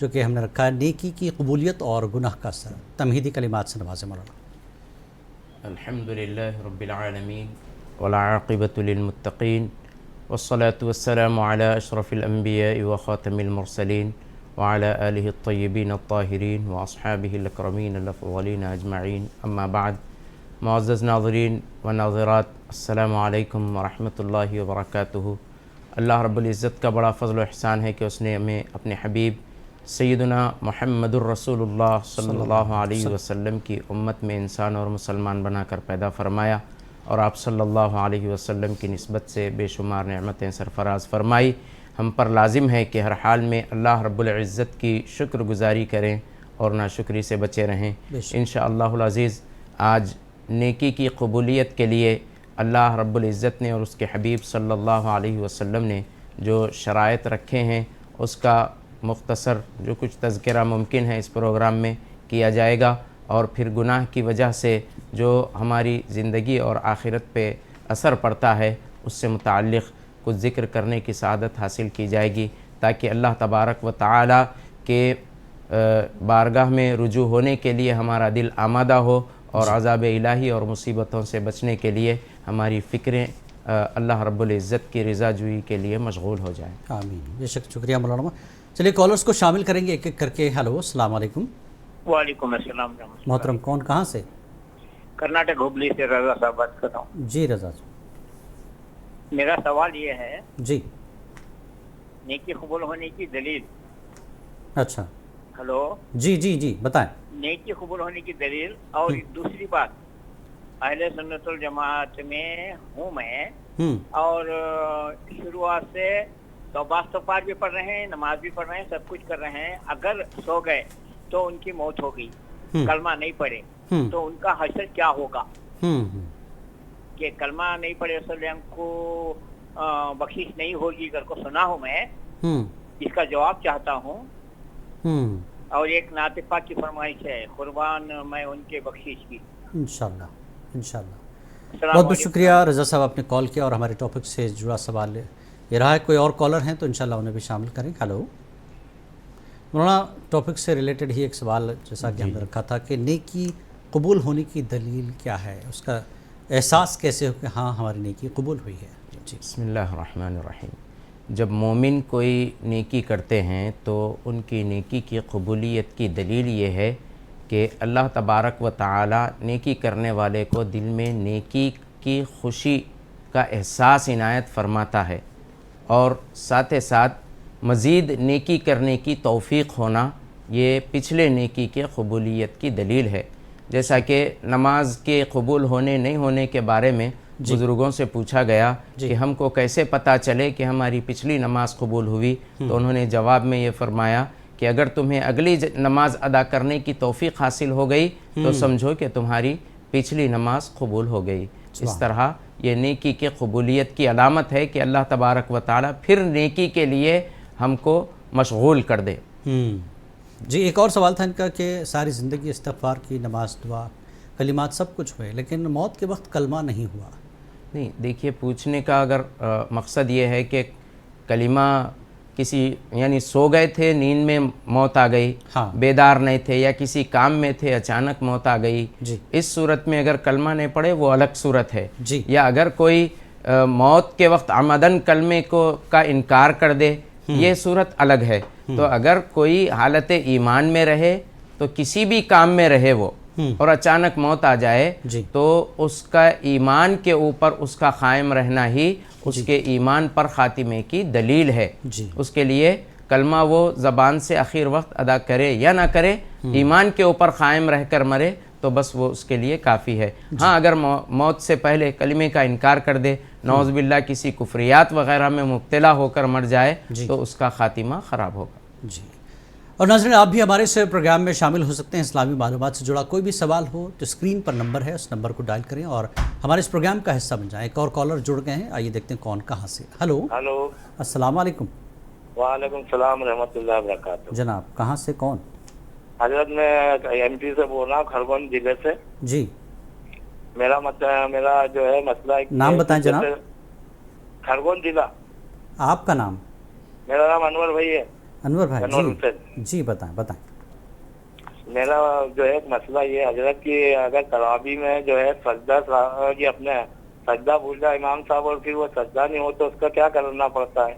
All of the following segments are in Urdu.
جو کہ ہم نے رکھا ہے نیکی کی قبولیت اور گناہ کا اثر. تمہیدی کلمات سے نوازیں مولانا. الحمد للہ رب العالمین والعاقبۃ للمتقین والصلاة والسلام علی اشرف الانبیاء وخاتم المرسلین وعلى آلہ الطیبین الطاہرین واصحابہ الاکرمین الافضلین اجمعین. اما بعد. معزز ناظرین و ناظرات، السلام علیکم ورحمۃ اللہ وبرکاتہ. اللہ رب العزت کا بڑا فضل و احسان ہے کہ اس نے ہمیں اپنے حبیب سیدنا محمد الرسول اللہ صلی اللہ علیہ وسلم کی امت میں انسان اور مسلمان بنا کر پیدا فرمایا، اور آپ صلی اللہ علیہ وسلم کی نسبت سے بے شمار نعمتیں سرفراز فرمائی. ہم پر لازم ہے کہ ہر حال میں اللہ رب العزت کی شکر گزاری کریں اور ناشکری سے بچے رہیں. انشاءاللہ العزیز آج نیکی کی قبولیت کے لیے اللہ رب العزت نے اور اس کے حبیب صلی اللہ علیہ وسلم نے جو شرائط رکھے ہیں اس کا مختصر جو کچھ تذکرہ ممکن ہے اس پروگرام میں کیا جائے گا، اور پھر گناہ کی وجہ سے جو ہماری زندگی اور آخرت پہ اثر پڑتا ہے اس سے متعلق کچھ ذکر کرنے کی سعادت حاصل کی جائے گی، تاکہ اللہ تبارک و تعالی کے بارگاہ میں رجوع ہونے کے لیے ہمارا دل آمادہ ہو، اور عذاب الہی اور مصیبتوں سے بچنے کے لیے ہماری فکریں اللہ رب العزت کی رضا جوئی کے لیے مشغول ہو جائیں. آمین. بے شک شکریہ مولانا. چلیے کالرز کو شامل کریں گے ایک ایک کر کے. ہلو، السلام علیکم. وعلیکم السلام. محترم کون کہاں سے؟ کرناٹک ہبلی سے رضا صاحب بات کر رہا ہوں. جی رضا جی. میرا سوال یہ ہے، جی نیکی قبول ہونے کی دلیل. اچھا. ہلو. جی جی جی بتائیں. نیکی قبول ہونے کی دلیل. اور دوسری بات، اہل سنت الجماعت میں ہوں میں، اور شروعات سے توبہ استغفار بھی پڑھ رہے ہیں، نماز بھی پڑھ رہے ہیں، سب کچھ کر رہے ہیں. اگر سو گئے تو ان کی موت ہو گئی، کلمہ نہیں پڑھے تو ان کا حشر کیا ہوگا؟ کہ کلمہ نہیں پڑھے وسلم کو بخشش نہیں ہوگی کر کو سنا ہوں میں. اس کا جواب چاہتا ہوں. اور ایک نعت پاک کی فرمائش ہے، قربان میں ان کے بخشش کی. انشاءاللہ انشاءاللہ. بہت بہت شکریہ رضا صاحب، آپ نے کال کیا اور ہمارے ٹاپک سے جڑا سوال یہ رہا ہے. کوئی اور کالر ہیں تو انشاءاللہ انہیں بھی شامل کریں. ہلو مولانا، ٹاپک سے ریلیٹڈ ہی ایک سوال جیسا کہ ہم نے رکھا تھا کہ نیکی قبول ہونے کی دلیل کیا ہے، اس کا احساس کیسے ہو کہ ہاں ہماری نیکی قبول ہوئی ہے. جی. بسم اللہ الرحمن الرحیم. جب مومن کوئی نیکی کرتے ہیں تو ان کی نیکی کی قبولیت کی دلیل یہ ہے کہ اللہ تبارک و تعالی نیکی کرنے والے کو دل میں نیکی کی خوشی کا احساس عنایت فرماتا ہے، اور ساتھ ساتھ مزید نیکی کرنے کی توفیق ہونا یہ پچھلے نیکی کے قبولیت کی دلیل ہے. جیسا کہ نماز کے قبول ہونے نہیں ہونے کے بارے میں بزرگوں سے پوچھا گیا کہ ہم کو کیسے پتہ چلے کہ ہماری پچھلی نماز قبول ہوئی، تو انہوں نے جواب میں یہ فرمایا کہ اگر تمہیں اگلی نماز ادا کرنے کی توفیق حاصل ہو گئی تو سمجھو کہ تمہاری پچھلی نماز قبول ہو گئی. اس طرح یہ نیکی کی قبولیت کی علامت ہے کہ اللہ تبارک و تعالی پھر نیکی کے لیے ہم کو مشغول کر دے. جی ایک اور سوال تھا ان کا کہ ساری زندگی استغفار کی، نماز، دعا، کلمات سب کچھ ہوئے، لیکن موت کے وقت کلمہ نہیں ہوا. نہیں دیکھیے، پوچھنے کا اگر مقصد یہ ہے کہ کلمہ کسی یعنی سو گئے تھے، نیند میں موت آ گئی، بیدار نہیں تھے، یا کسی کام میں تھے اچانک موت آ گئی، اس صورت میں اگر کلمہ نہیں پڑھے وہ الگ صورت ہے. یا اگر کوئی موت کے وقت عمدن کلمے کا انکار کر دے، یہ صورت الگ ہے. تو اگر کوئی حالت ایمان میں رہے تو کسی بھی کام میں رہے وہ، اور اچانک موت آ جائے تو اس کا ایمان کے اوپر اس کا قائم رہنا ہی اس کے ایمان پر خاتمے کی دلیل ہے. اس کے لیے کلمہ وہ زبان سے آخر وقت ادا کرے یا نہ کرے، ایمان کے اوپر قائم رہ کر مرے تو بس وہ اس کے لیے کافی ہے. ہاں اگر موت سے پہلے کلمے کا انکار کر دے، نعوذ باللہ کسی کفریات وغیرہ میں مبتلا ہو کر مر جائے تو اس کا خاتمہ خراب ہوگا. جی. اور ناظرین، آپ بھی ہمارے اس پروگرام میں شامل ہو سکتے ہیں. اسلامی معلومات سے جڑا کوئی بھی سوال ہو تو اسکرین پر نمبر ہے، اس نمبر کو ڈائل کریں اور ہمارے اس پروگرام کا حصہ بن جائیں. ایک اور کالر جڑ گئے ہیں، آئیے دیکھتے ہیں کون کہاں سے. ہلو السلام علیکم. وعلیکم السلام رحمۃ اللہ وبرکاتہ. جناب کہاں سے کون؟ حضرت میں ایم پی سے بول رہا ہوں، کھرگون ضلع سے. جی. میرا جو ہے مسئلہ، نام بتائیں جناب. کھرگون ضلع. آپ کا نام؟ میرا نام انور بھائی ہے. انور بھائی انور جی حسین۔ جی بتائیں بتائیں. میرا جو ہے مسئلہ یہ حضرت کہ اگر تراویح میں جو ہے سجدہ یہ اپنے سجدہ بھول جائے امام صاحب اور پھر وہ سجدہ نہیں ہو تو اس کا کیا کرنا پڑتا ہے؟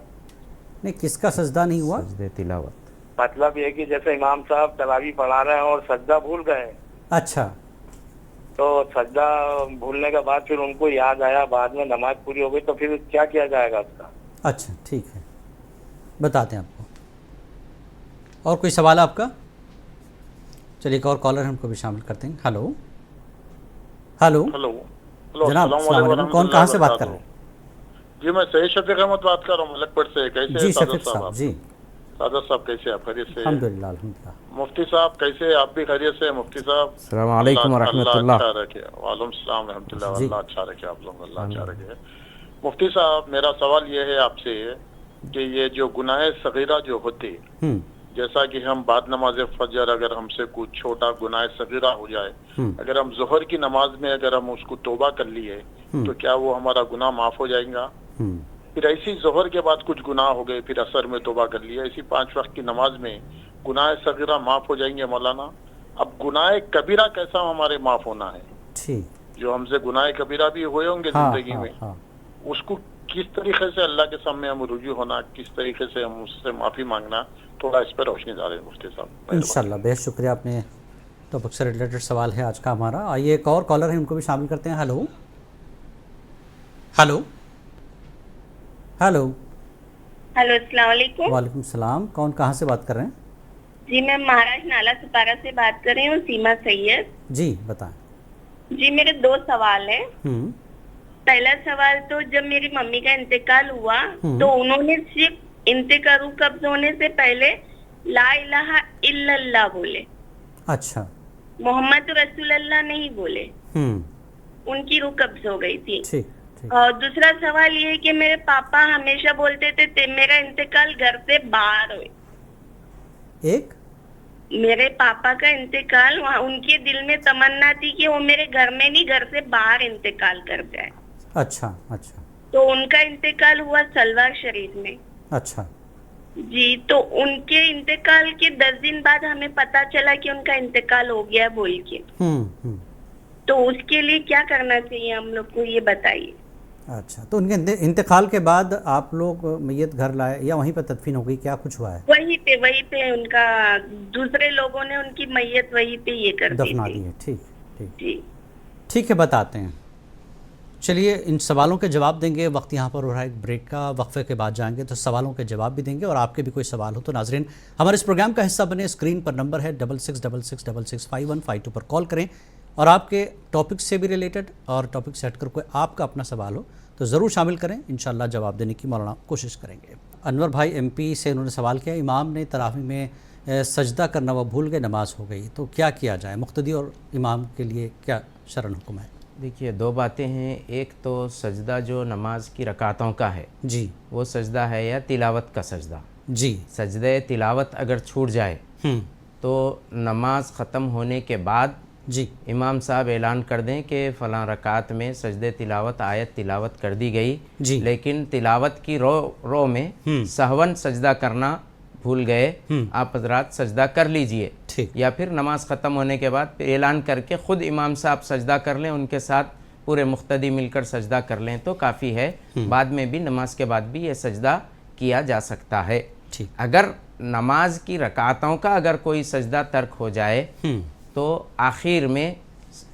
نہیں کس کا سجدہ نہیں ہوا؟ سجدے تلاوت. مطلب یہ کہ جیسے امام صاحب تراویح پڑھا رہے ہیں اور سجدہ بھول گئے، اچھا تو سجدہ بھولنے کے بعد پھر ان کو یاد آیا، بعد میں نماز پوری ہو گئی، تو پھر کیا کیا جائے گا اس کا؟ اچھا ٹھیک ہے بتاتے ہیں آپ کو. اور کوئی سوال آپ کا؟ چلیے ایک اور کالر ہم کو بھی شامل کرتے ہیں. ہلو ہلو ہلو جناب السلام علیکم. کون کہاں سے بات کر رہے ہیں؟ جی میں سید شفیق احمد بات کر رہا ہوں ملک پیٹ سے. کیسے جی ہیں شفیق صاحب؟ جی سعادت صاحب کیسے آپ؟ خیریت سے؟ الحمدللہ الحمدللہ. مفتی صاحب کیسے ہیں؟ آپ بھی خیریت سے؟ مفتی صاحب السلام علیکم ورحمۃ اللہ. اچھا رکھے. وعلیکم السلام ورحمۃ اللہ. جی. اللہ اچھا رکھے آپ لوگ، اللہ اچھا رکھے. مفتی صاحب میرا سوال یہ ہے آپ سے کہ یہ جو گناہ صغیرہ جو ہوتے، جیسا کہ ہم بعد نماز فجر اگر ہم سے کچھ چھوٹا گناہ صغیرہ ہو جائے، اگر ہم ظہر کی نماز میں اگر ہم اس کو توبہ کر لیے تو کیا وہ ہمارا گناہ معاف ہو جائے گا؟ پھر ایسی ظہر کے بعد کچھ گناہ ہو گئے، پھر عصر میں توبہ کر لیا، ایسی 5 وقت کی نماز میں گناہ صغیرہ معاف ہو جائیں گے مولانا؟ اب گناہ کبیرہ کیسا ہمارے معاف ہونا ہے؟ ٹھیک. جو ہم سے گناہ کبیرہ بھی ہوئے ہوں گے زندگی میں، اس کو کس طریقے سے اللہ کے سامنے ہم رجوع ہونا، کس طریقے سے ہم اس سے معافی مانگنا، تھوڑا اس پر روشنی ڈالیں مفتی صاحب. انشاءاللہ بہت شکریہ. آپ نے ٹاپک سے ریلیٹڈ سوال ہے آج کا ہمارا. آئیے ایک اور کالر ہے ان کو بھی شامل کرتے ہیں. ہلو ہلو ہلو ہلو السلام علیکم. وعلیکم السلام. کون کہاں سے بات کر رہے ہیں؟ جی میں مہاراشٹر نالا سپارہ سے بات کر رہی ہوں، سیما سید. جی بتائیں. جی میرے 2 سوال ہیں. پہلا سوال تو جب میری ممی کا انتقال ہوا تو انہوں نے صرف انتقال قبض ہونے سے پہلے لا الہ الا اللہ بولے. اچھا. محمد رسول اللہ نہیں بولے. ان کی روح قبض ہو گئی تھی. ٹھیک. اور دوسرا سوال یہ ہے کہ میرے پاپا ہمیشہ بولتے تھے میرا انتقال گھر سے باہر ہوئے. ایک میرے پاپا کا انتقال ان کے دل میں تمنا تھی کہ وہ میرے گھر میں نہیں گھر سے باہر انتقال کر جائے. اچھا اچھا. تو ان کا انتقال ہوا سلوار شریف میں. اچھا. جی تو ان کے انتقال کے 10 دن بعد ہمیں پتا چلا کہ ان کا انتقال ہو گیا بول کے. تو اس کے لیے کیا کرنا چاہیے ہم لوگ کو یہ بتائیے. اچھا تو ان کے انتقال کے بعد آپ لوگ میت گھر لائے یا وہیں پہ تدفین ہو گئی؟ کیا کچھ ہوا ہے؟ وہیں پہ ان کا دوسرے لوگوں نے ان کی میت وہیں پہ یہ کر دفنا دی ہے. ٹھیک ٹھیک جی ٹھیک ہے بتاتے ہیں. چلیے ان سوالوں کے جواب دیں گے. وقت یہاں پر ہو رہا ہے ایک بریک کا. وقفے کے بعد جائیں گے تو سوالوں کے جواب بھی دیں گے، اور آپ کے بھی کوئی سوال ہو تو ناظرین ہمارے اس پروگرام کا حصہ بنے. اسکرین پر نمبر ہے 6666665152 پر کال کریں، اور آپ کے ٹاپک سے بھی ریلیٹڈ اور ٹاپک سے ہٹ کر کوئی آپ کا اپنا سوال ہو تو ضرور شامل کریں. انشاءاللہ جواب دینے کی مولانا کوشش کریں گے. انور بھائی ایم پی سے انہوں نے سوال کیا، امام نے تراویح میں سجدہ کرنا وہ بھول گئے، نماز ہو گئی، تو کیا کیا جائے؟ مقتدی اور امام کے لیے کیا شرعاً حکم ہے؟ دیکھیے 2 باتیں ہیں. ایک تو سجدہ جو نماز کی رکعتوں کا ہے جی وہ سجدہ ہے یا تلاوت کا سجدہ. جی سجدہ تلاوت اگر چھوٹ جائے تو نماز ختم ہونے کے بعد جی امام صاحب اعلان کر دیں کہ فلاں رکعت میں سجدہ تلاوت آیت تلاوت کر دی گئی، جی لیکن تلاوت کی رو میں سہون سجدہ کرنا بھول گئے، آپ حضرات سجدہ کر لیجئے. یا پھر نماز ختم ہونے کے بعد پھر اعلان کر کے خود امام صاحب سجدہ کر لیں، ان کے ساتھ پورے مقتدی مل کر سجدہ کر لیں تو کافی ہے. بعد میں بھی نماز کے بعد بھی یہ سجدہ کیا جا سکتا ہے. اگر نماز کی رکعتوں کا اگر کوئی سجدہ ترک ہو جائے تو آخر میں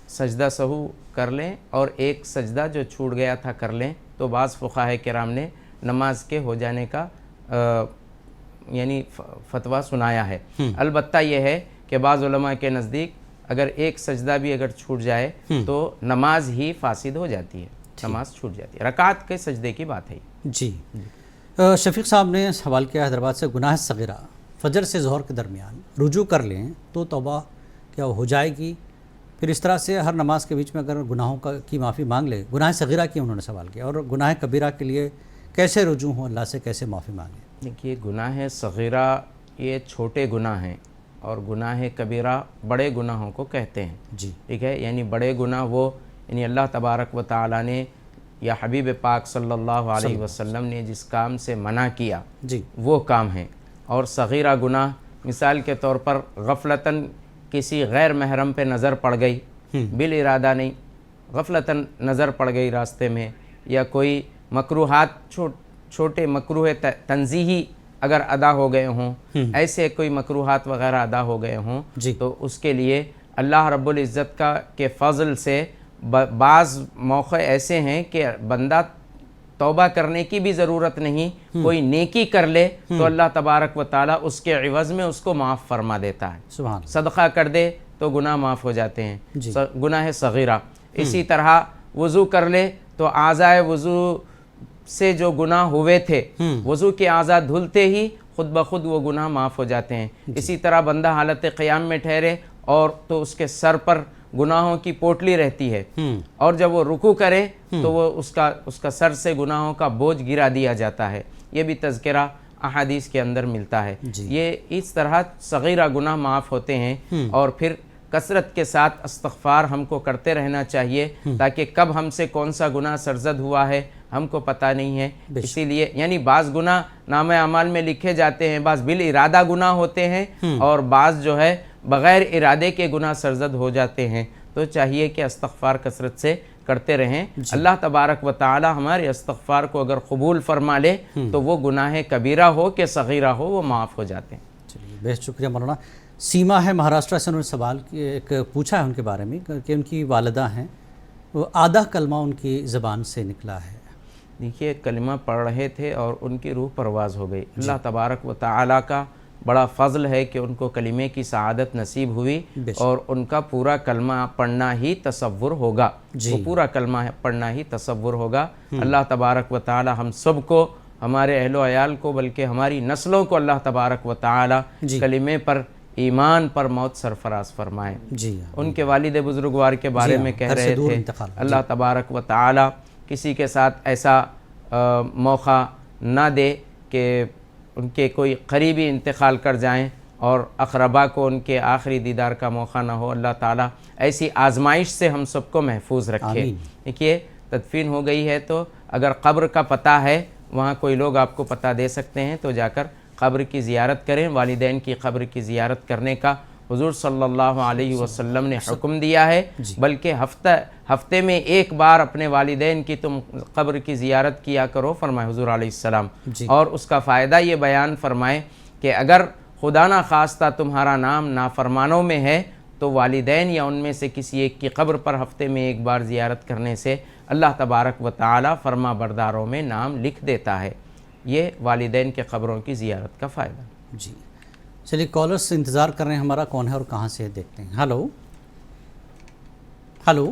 سجدہ سہو کر لیں اور ایک سجدہ جو چھوٹ گیا تھا کر لیں. تو بعض فقہاء کرام نے نماز کے ہو جانے کا یعنی فتویٰ سنایا ہے. البتہ یہ ہے کہ بعض علماء کے نزدیک اگر ایک سجدہ بھی اگر چھوٹ جائے تو نماز ہی فاسد ہو جاتی ہے، نماز چھوٹ جاتی ہے. رکعت کے سجدے کی بات ہے. جی شفیق صاحب نے سوال کیا حیدرآباد سے، گناہ صغیرہ فجر سے ظہر کے درمیان رجوع کر لیں تو توبہ کیا ہو جائے گی؟ پھر اس طرح سے ہر نماز کے بیچ میں اگر گناہوں کی معافی مانگ لے، گناہ صغیرہ کی انہوں نے سوال کیا، اور گناہ کبیرہ کے لیے کیسے رجوع ہوں، اللہ سے کیسے معافی مانگیں؟ دیکھیے گناہ صغیرہ یہ چھوٹے گناہ ہیں اور گناہ کبیرہ بڑے گناہوں کو کہتے ہیں. جی ٹھیک ہے، یعنی بڑے گناہ وہ یعنی اللہ تبارک و تعالیٰ نے یا حبیب پاک صلی اللہ علیہ وسلم نے جس کام سے منع کیا جی وہ کام ہیں، اور صغیرہ گناہ مثال کے طور پر غفلتاً کسی غیر محرم پہ نظر پڑ گئی، بالارادہ نہیں، غفلتاً نظر پڑ گئی راستے میں، یا کوئی مکروہات چھوٹے مکروہ تنزیہی اگر ادا ہو گئے ہوں، ایسے کوئی مکروہات وغیرہ ادا ہو گئے ہوں، تو اس کے لیے اللہ رب العزت کے فضل سے بعض موقع ایسے ہیں کہ بندہ توبہ کرنے کی بھی ضرورت نہیں، کوئی نیکی کر لے تو اللہ تبارک و تعالیٰ اس کے عوض میں اس کو معاف فرما دیتا ہے۔ سبحان صدقہ کر دے تو گناہ معاف ہو جاتے ہیں، گناہ صغیرہ۔ اسی طرح وضو کر لے تو اعضائے وضو سے جو گناہ ہوئے تھے، وضو کے اعضاء دھلتے ہی خود بخود وہ گناہ معاف ہو جاتے ہیں۔ اسی طرح بندہ حالت قیام میں ٹھہرے اور تو اس کے سر پر گناہوں کی پوٹلی رہتی ہے، اور جب وہ رکوع کرے تو وہ اس کا سر سے گناہوں کا بوجھ گرا دیا جاتا ہے۔ یہ بھی تذکرہ احادیث کے اندر ملتا ہے۔ یہ اس طرح صغیرہ گناہ معاف ہوتے ہیں، اور پھر کثرت کے ساتھ استغفار ہم کو کرتے رہنا چاہیے، تاکہ کب ہم سے کون سا گناہ سرزد ہوا ہے ہم کو پتہ نہیں ہے۔ اسی لیے یعنی بعض گناہ نامہ اعمال میں لکھے جاتے ہیں، بعض بالارادہ گناہ ہوتے ہیں، اور بعض جو ہے بغیر ارادے کے گناہ سرزد ہو جاتے ہیں۔ تو چاہیے کہ استغفار کثرت سے کرتے رہیں۔ اللہ تبارک و تعالی ہمارے استغفار کو اگر قبول فرما لے تو وہ گناہ کبیرہ ہو کہ صغیرہ ہو وہ معاف ہو جاتے ہیں۔ چلیے بہت شکریہ مولانا۔ سیما ہے مہاراشٹر سے، انہوں نے سوال ایک پوچھا ہے ان کے بارے میں کہ ان کی والدہ ہیں، وہ آدھا کلمہ ان کی زبان سے نکلا ہے۔ دیکھیے کلمہ پڑھ رہے تھے اور ان کی روح پرواز ہو گئی۔ اللہ تبارک و تعالیٰ کا بڑا فضل ہے کہ ان کو کلمے کی سعادت نصیب ہوئی، اور ان کا پورا کلمہ پڑھنا ہی تصور ہوگا، وہ پورا کلمہ پڑھنا ہی تصور ہوگا۔ اللہ تبارک و تعالی ہم سب کو، ہمارے اہل و عیال کو، بلکہ ہماری نسلوں کو اللہ تبارک و تعالی کلمے پر، ایمان پر موت سرفراز فرمائے۔ ان کے والد بزرگوار کے بارے میں کہہ رہے تھے، اللہ تبارک و تعالی کسی کے ساتھ ایسا موقع نہ دے کہ ان کے کوئی قریبی انتقال کر جائیں اور اقربا کو ان کے آخری دیدار کا موقع نہ ہو۔ اللہ تعالیٰ ایسی آزمائش سے ہم سب کو محفوظ رکھے۔ دیکھیے تدفین ہو گئی ہے تو اگر قبر کا پتہ ہے، وہاں کوئی لوگ آپ کو پتہ دے سکتے ہیں، تو جا کر قبر کی زیارت کریں۔ والدین کی قبر کی زیارت کرنے کا حضور صلی اللہ علیہ وسلم نے حکم دیا ہے، بلکہ ہفتے میں ایک بار اپنے والدین کی تم قبر کی زیارت کیا کرو، فرمائے حضور علیہ السلام۔ اور اس کا فائدہ یہ بیان فرمائے کہ اگر خدا نہ خواستہ تمہارا نام نافرمانوں میں ہے تو والدین یا ان میں سے کسی ایک کی قبر پر ہفتے میں ایک بار زیارت کرنے سے اللہ تبارک و تعالی فرما برداروں میں نام لکھ دیتا ہے۔ یہ والدین کے قبروں کی زیارت کا فائدہ۔ جی چلیے کالرس انتظار کر رہے ہیں ہمارا، کون ہے اور کہاں سے دیکھتے ہیں۔ ہلو ہلو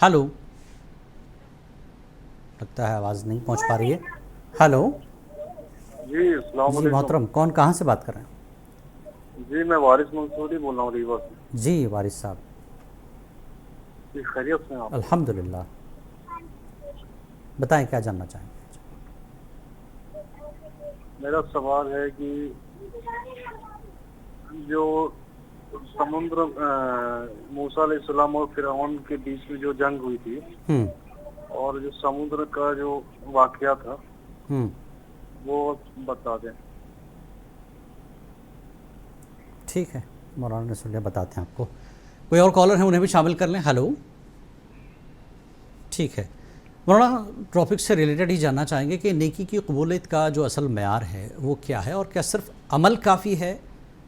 ہلو، لگتا ہے آواز نہیں پہنچ پا رہی ہے۔ ہلو جی السلام علیکم محترم، کون کہاں سے بات کر رہے ہیں؟ جی میں وارث منصوری بول رہا ہوں ریوا سے۔ جی وارث صاحب، جی خیریت سے ہیں آپ؟ الحمدللہ، بتائیں کیا جاننا چاہیں گے؟ میرا سوال ہے کہ جو سمندر موسیٰ علیہ السلام اور فرعون کے بیچ میں جو جنگ ہوئی تھی، اور جو سمندر کا جو واقعہ تھا وہ بتا دیں۔ ٹھیک ہے مولانا نے سن لیا، بتاتے ہیں آپ کو۔ کوئی اور کالر ہیں انہیں بھی شامل کر لیں۔ ہلو ٹھیک ہے مولانا، ٹاپک سے ریلیٹڈ ہی جاننا چاہیں گے کہ نیکی کی قبولیت کا جو اصل معیار ہے وہ کیا ہے، اور کیا صرف عمل کافی ہے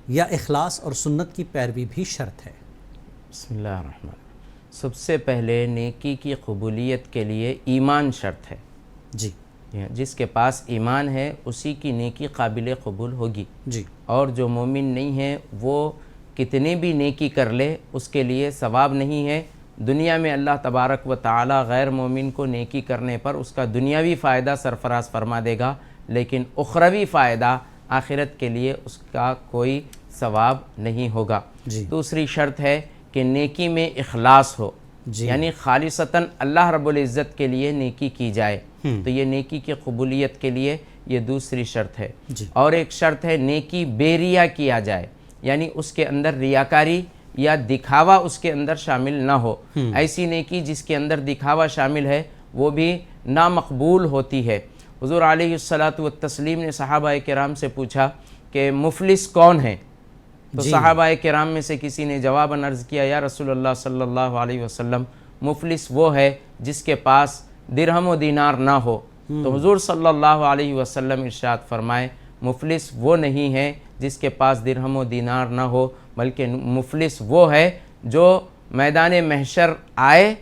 یا اخلاص اور سنت کی پیروی بھی شرط ہے؟ بسم اللہ الرحمن الرحیم۔ سب سے پہلے نیکی کی قبولیت کے لیے ایمان شرط ہے۔ جی جس کے پاس ایمان ہے اسی کی نیکی قابل قبول ہوگی۔ جی اور جو مومن نہیں ہے وہ کتنی بھی نیکی کر لے اس کے لیے ثواب نہیں ہے۔ دنیا میں اللہ تبارک و تعالی غیر مومن کو نیکی کرنے پر اس کا دنیاوی فائدہ سرفراز فرما دے گا، لیکن اخروی فائدہ آخرت کے لیے اس کا کوئی ثواب نہیں ہوگا۔ دوسری شرط ہے کہ نیکی میں اخلاص ہو، یعنی خالصتاً اللہ رب العزت کے لیے نیکی کی جائے، تو یہ نیکی کی قبولیت کے لیے یہ دوسری شرط ہے۔ اور ایک شرط ہے نیکی بے ریا کیا جائے، یعنی اس کے اندر ریاکاری یا دکھاوا اس کے اندر شامل نہ ہو۔ ایسی نیکی جس کے اندر دکھاوا شامل ہے وہ بھی نامقبول ہوتی ہے۔ حضور علیہ الصلاۃ والتسلیم نے صحابہ کرام سے پوچھا کہ مفلس کون ہے؟ تو صحابہ کرام میں سے کسی نے جواباً عرض کیا یا رسول اللہ صلی اللہ علیہ وسلم مفلس وہ ہے جس کے پاس درہم و دینار نہ ہو۔ تو حضور صلی اللہ علیہ وسلم ارشاد فرمائے مفلس وہ نہیں ہے جس کے پاس درہم و دینار نہ ہو، بلکہ مفلس وہ ہے جو میدان محشر آئے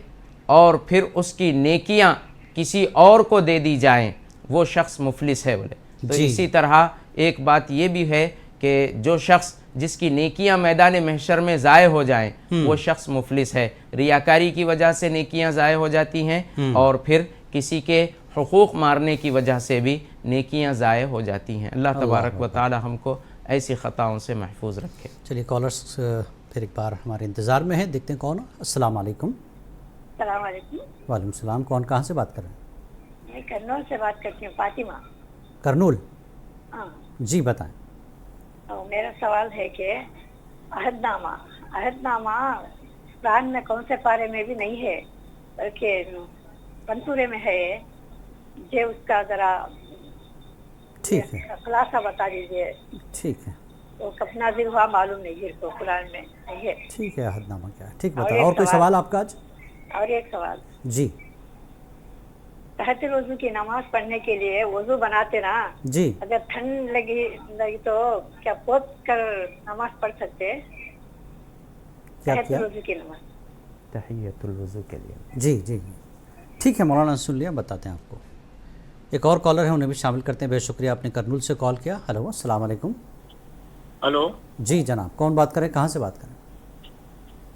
اور پھر اس کی نیکیاں کسی اور کو دے دی جائیں، وہ شخص مفلس ہے بولے۔ تو اسی طرح ایک بات یہ بھی ہے کہ جو شخص جس کی نیکیاں میدان محشر میں ضائع ہو جائیں وہ شخص مفلس ہے۔ ریاکاری کی وجہ سے نیکیاں ضائع ہو جاتی ہیں اور پھر کسی کے حقوق مارنے کی وجہ سے بھی نیکیاں ضائع ہو جاتی ہیں۔ اللہ تبارک و تعالی ہم کو ایسی خطاؤں سے محفوظ رکھے۔ چلیے کالرز پھر ایک بار ہمارے انتظار میں ہیں، دیکھتے ہیں کون۔ السلام علیکم۔ السلام علیکم۔ وعلیکم السلام، کون کہاں سے بات کر رہے ہیں؟ میں کرنول سے بات کرتی ہوں، فاطمہ۔ کرنول؟ ہاں جی بتائیں۔ میرا سوال ہے کہ عہد نامہ قرآن میں کون سے پارے میں بھی نہیں ہے بلکہ پنسورے میں ہے، جو اس کا ذرا ٹھیک ہے، خلاصہ بتا دیجیے۔ ٹھیک ہے، وہ کب نازل ہوا معلوم نہیں، جس کو قرآن میں نہیں ہے۔ ٹھیک ہے، عہد نامہ کیا ہے، ٹھیک بتائیں۔ اور کوئی سوال آپ کا آج؟ اور ایک سوال، جی تحت وضو کی نماز پڑھنے کے لیے وضو بناتے نا، جی، اگر ٹھنڈ لگی تو کیا پوچھ کر نماز پڑھ سکتے؟ کیا تحت کیا؟ وضو کی نماز تحیۃ الوضو کے لیے۔ جی جی ٹھیک ہے مولانا، سن لیا، بتاتے ہیں آپ کو۔ ایک اور کالر ہے، انہیں بھی شامل کرتے ہیں۔ بے شکریہ، آپ نے کرنول سے کال کیا۔ ہلو، السلام علیکم۔ ہلو جی جناب، کون بات کریں، کہاں سے بات کریں؟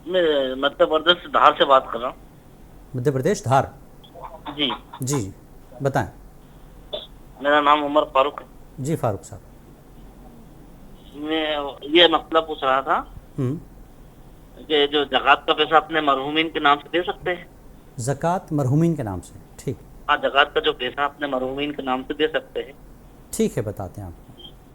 میں مدھیہ پردیش سے دھار سے بات کر رہا ہوں۔ مدھیہ پردیش، دھار؟ جی جی بتائیں۔ میرا نام عمر فاروق ہے۔ جی فاروق صاحب۔ میں یہ مسئلہ پوچھ رہا تھا کہ جو زکوٰۃ کا پیسہ اپنے مرحومین کے نام سے دے سکتے ہیں؟ زکوٰۃ مرحومین کے نام سے؟ ٹھیک، ہاں، زکوٰۃ کا جو پیسہ اپنے مرحومین کے نام سے دے سکتے ہیں؟ ٹھیک ہے، بتاتے ہیں آپ کو۔